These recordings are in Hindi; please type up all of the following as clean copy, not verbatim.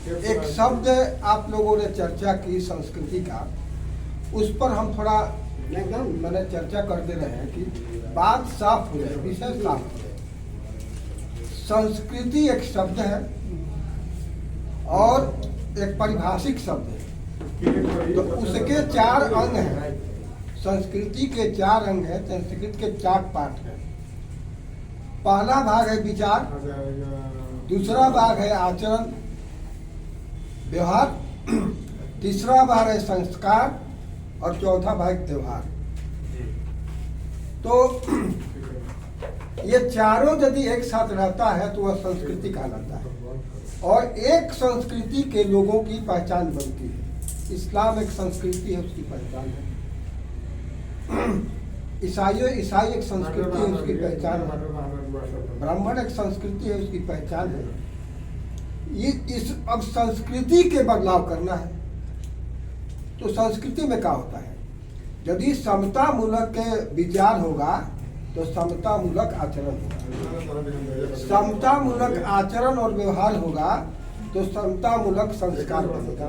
एक शब्द आप लोगों ने चर्चा की संस्कृति का, उस पर हम थोड़ा मैंने चर्चा कर दे रहे हैं कि बात साफ हो जाए, विषय साफ हो जाए। संस्कृति एक शब्द है और एक पारिभाषिक शब्द है, तो उसके 4 अंग हैं। संस्कृति के 4 अंग हैं, संस्कृत के 4 पार्ट हैं। पहला भाग है विचार, दूसरा भाग है आचरण व्यवहार, तीसरा भाग है संस्कार और चौथा भाग त्योहार। तो ये चारों यदि एक साथ रहता है तो वह संस्कृति कहलाता है और एक संस्कृति के लोगों की पहचान बनती है। इस्लाम एक संस्कृति है, उसकी पहचान है। ईसाई एक संस्कृति है, उसकी पहचान है। ब्राह्मण एक संस्कृति है, उसकी पहचान है। ये अब संस्कृति के बदलाव करना है तो संस्कृति में क्या होता है? यदि समता मूलक के विचार होगा तो समता मूलक आचरण होगा, समता मूलक आचरण और व्यवहार होगा तो समता मूलक संस्कार बनेगा,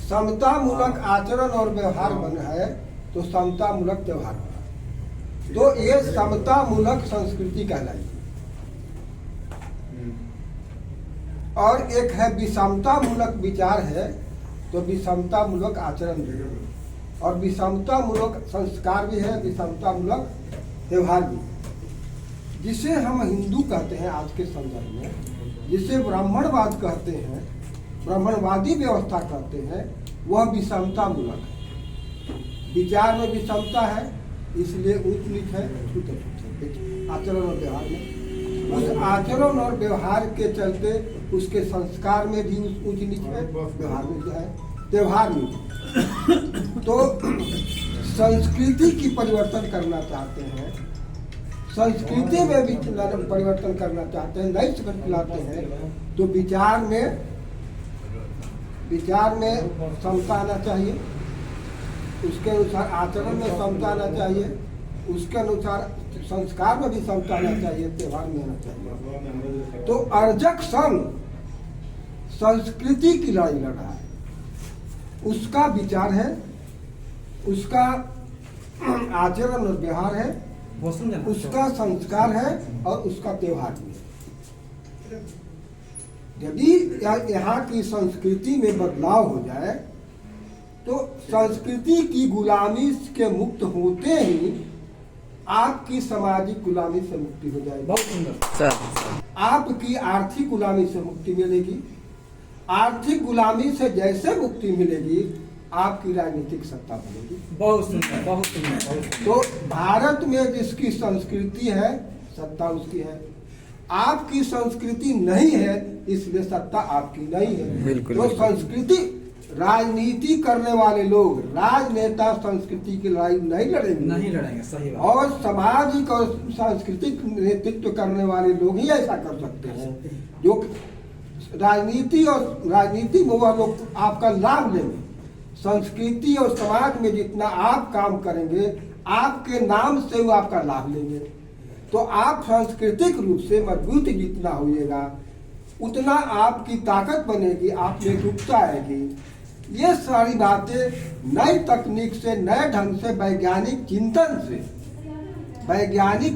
समता मूलक आचरण और व्यवहार बना है तो समता मूलक त्योहार होगा। तो ये समता मूलक संस्कृति कहलाएगी। और एक है विषमता मूलक विचार है तो विषमता मूलक आचरण भी है और विषमता मूलक संस्कार भी है, विषमता मूलक त्योहार भी है। जिसे हम हिंदू कहते हैं आज के संदर्भ में, जिसे ब्राह्मणवाद कहते हैं, ब्राह्मणवादी व्यवस्था कहते हैं, वह विषमता मूलक है। विचार में विषमता है, इसलिए ऊंच नीच है, छूत है आचरण और व्यवहार में। उस आचरण और व्यवहार के चलते उसके संस्कार में भी ऊंच नीच है, व्यवहार में जो है त्योहार में। तो संस्कृति की परिवर्तन करना चाहते हैं, संस्कृति में भी परिवर्तन करना चाहते हैं, नई संस्कृति लाते हैं तो विचार में समता आना चाहिए, उसके अनुसार आचरण में समता आना चाहिए, उसके अनुसार संस्कार में भी समता आना चाहिए, त्योहार में आना चाहिए। तो अर्जक संघ संस्कृति की लड़ाई लड़ रहा है, उसका विचार है, उसका आचरण और व्यवहार है, उसका संस्कार है और उसका त्योहार भी है। यदि यहाँ की संस्कृति में बदलाव हो जाए तो संस्कृति की गुलामी के मुक्त होते ही आपकी सामाजिक गुलामी से मुक्ति हो जाएगी। बहुत सुंदर। आपकी आर्थिक गुलामी से मुक्ति मिलेगी। आर्थिक गुलामी से जैसे मुक्ति मिलेगी आपकी राजनीतिक सत्ता बनेगी। बहुत सुंदर, बहुत सुंदर। तो भारत में जिसकी संस्कृति है सत्ता उसकी है, आपकी संस्कृति नहीं है इसलिए सत्ता आपकी नहीं है। तो संस्कृति राजनीति करने वाले लोग, राजनेता संस्कृति की लड़ाई नहीं लड़ेंगे, सही बात। और सामाजिक और सांस्कृतिक नेतृत्व करने वाले लोग ही ऐसा कर सकते हैं। जो राजनीति में वह लोग आपका लाभ लेंगे। संस्कृति और समाज में जितना आप काम करेंगे आपके नाम से वो आपका लाभ लेंगे। तो आप सांस्कृतिक रूप से मजबूत जितना होइएगा उतना आपकी ताकत बनेगी, आप में एकरूपता आएगी। ये सारी बातें नई तकनीक से, नए ढंग से, वैज्ञानिक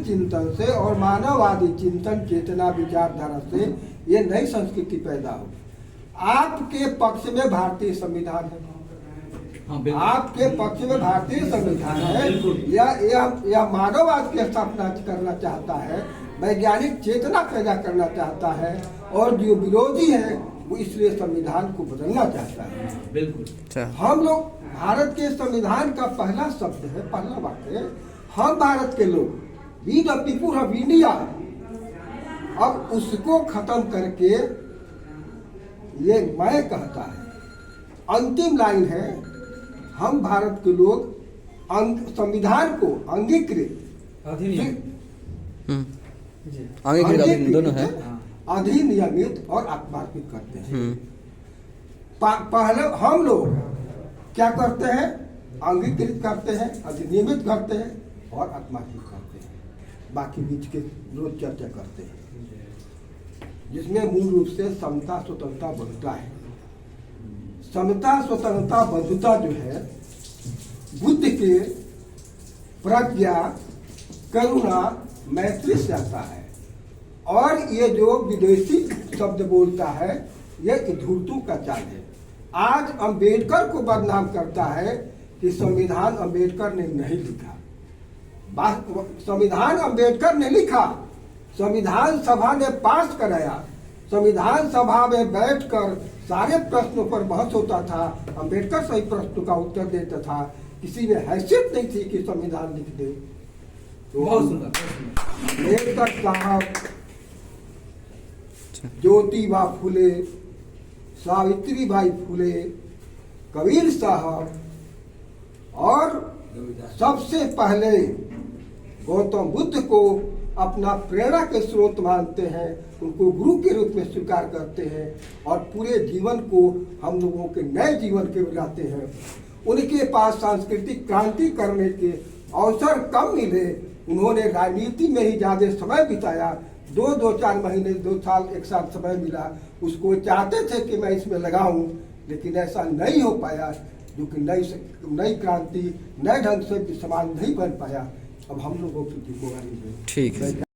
चिंतन से और मानववादी चिंतन, चेतना, विचारधारा से ये नई संस्कृति पैदा हो। आपके पक्ष में भारतीय संविधान है, आपके पक्ष में भारतीय संविधान है, या मानववाद की स्थापना करना चाहता है, वैज्ञानिक चेतना पैदा करना चाहता है, और जो विरोधी है वो इसलिए संविधान को बदलना चाहता है। बिल्कुल। हम लोग भारत के संविधान का पहला शब्द है, पहला वाक्य, हम भारत के लोग, we the people of India. अब उसको खत्म करके ये मैं कहता है, अंतिम लाइन है, हम भारत के लोग संविधान को अधिनियमित और आत्मार्पित करते हैं। पहले हम लोग क्या करते हैं? अंगीकृत करते हैं, अधिनियमित करते हैं और आत्मार्पित करते हैं। बाकी बीच के रोज चर्चा करते हैं। जिसमें मूल रूप से समता स्वतंत्रता बंधुता है। समता स्वतंत्रता बंधुता जो है बुद्ध के प्रज्ञा, करुणा, मैत्री से आता है। और ये जो विदेशी शब्द बोलता है ये धूर्तों का चाल है। आज अंबेडकर को बदनाम करता है कि संविधान अंबेडकर ने नहीं लिखा। संविधान अंबेडकर ने लिखा, संविधान सभा ने पास कराया, संविधान सभा में बैठकर सारे प्रश्नों पर बहस होता था, अंबेडकर सही प्रश्नों का उत्तर देता था, किसी में हैसियत नहीं थी कि संविधान लिख दे। तो बहुत सुंदर। अंबेडकर साहब, ज्योतिबा फुले, सावित्रीबाई फुले, कबीर साहब और सबसे पहले गौतम बुद्ध को अपना प्रेरणा के स्रोत मानते हैं, उनको गुरु के रूप में स्वीकार करते हैं और पूरे जीवन को हम लोगों के नए जीवन के बनाते हैं। उनके पास सांस्कृतिक क्रांति करने के अवसर कम मिले, उन्होंने राजनीति में ही ज्यादा समय बिताया। 2-4 महीने, 2 साल, 1 साल समय मिला, उसको चाहते थे कि मैं इसमें लगाऊं, लेकिन ऐसा नहीं हो पाया, जो कि नई क्रांति, नए ढंग से समाज नहीं बन पाया। अब हम लोगों की जिम्मेवारी है। ठीक है।